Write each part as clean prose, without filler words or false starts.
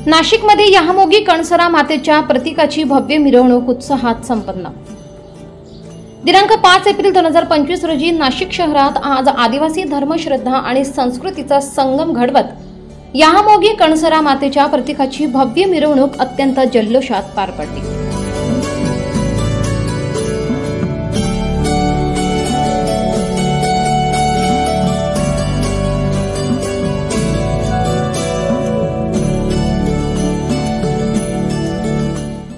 नाशिकमध्ये यहामोगी कणसरा मातेच्या प्रतीकाची भव्य मिरवणूक उत्साहात संपन्न। दिनांक 5 एप्रिल 2025 रोजी नाशिक शहरात आज आदिवासी धर्मश्रद्धा आणि संस्कृतीचा संगम घडवत यहामोगी कणसरा मातेच्या प्रतीकाची भव्य मिरवणूक अत्यंत जल्लोषात पार पडली।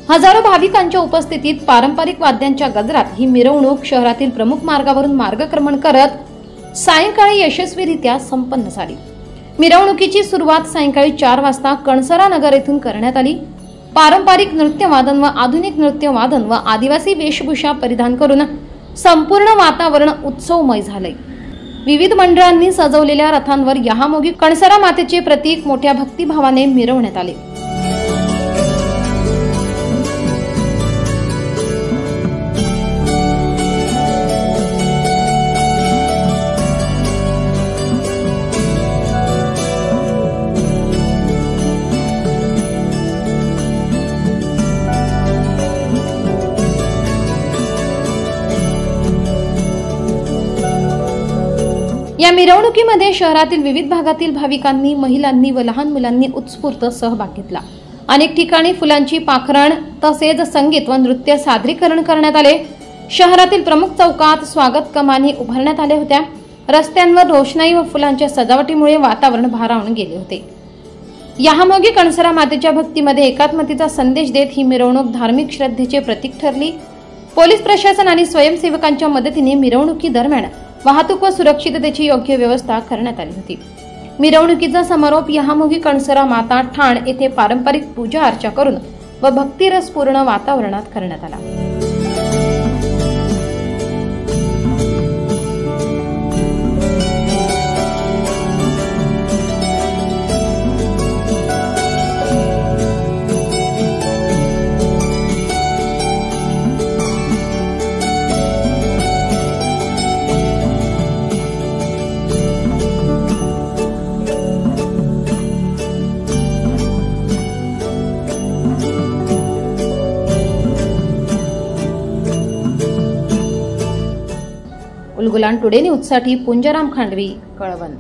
हजारो भाविकांच्या उपस्थितीत पारंपरिक वाद्यांच्या गजरात ही मिरवणूक शहरातील प्रमुख मार्गावरून मार्गक्रमण करत सायंकाळी यशस्वीरित्या संपन्न झाली। मिरवणुकीची सुरुवात सायंकाळी 4 वाजता कणसरा नगर येथून करण्यात आली। पारंपरिक नृत्यवादन व आधुनिक नृत्यवादन व आदिवासी वेशभूषा परिधान करून संपूर्ण वातावरण उत्सवमय झाले। विविध मंडळांनी सजवलेल्या रथांवर यहामोगी कणसरा मातेचे प्रतीक मोठ्या भक्तिभावाने मिरवण्यात आले। या मिरवणुकीमध्ये शहरातील विविध भागातील भाविकांनी, महिलांनी व लहान मुलांनी उत्स्फूर्त सहभाग घेतला। अनेक ठिकाणी फुलांची पाखरण तसेच संगीत व नृत्य सादरीकरण करण्यात आले। शहरातील प्रमुख चौकात स्वागत कमानी उभारण्यात आल्या होत्या। रस्त्यांवर रोषणाई व फुलांच्या सजावटीमुळे वातावरण भारावून गेले होते। यहामोगी कणसरा मातेच्या भक्तीमध्ये एकात्मतेचा संदेश देत ही मिरवणूक धार्मिक श्रद्धेचे प्रतीक ठरली। पोलीस प्रशासन आणि स्वयंसेवकांच्या मदतीने मिरवणुकी दरम्यान वाहतूक व सुरक्षिततेची योग्य व्यवस्था करण्यात आली होती। मिरवणुकीचा समारोप यहामोगी कणसरा माता ठाण येथे पारंपरिक पूजा अर्चा करून व भक्तिरसपूर्ण वातावरणात करण्यात आला। उलगुलान टुडे न्यूजसाठी पुंजराम खांडवी, कळवण।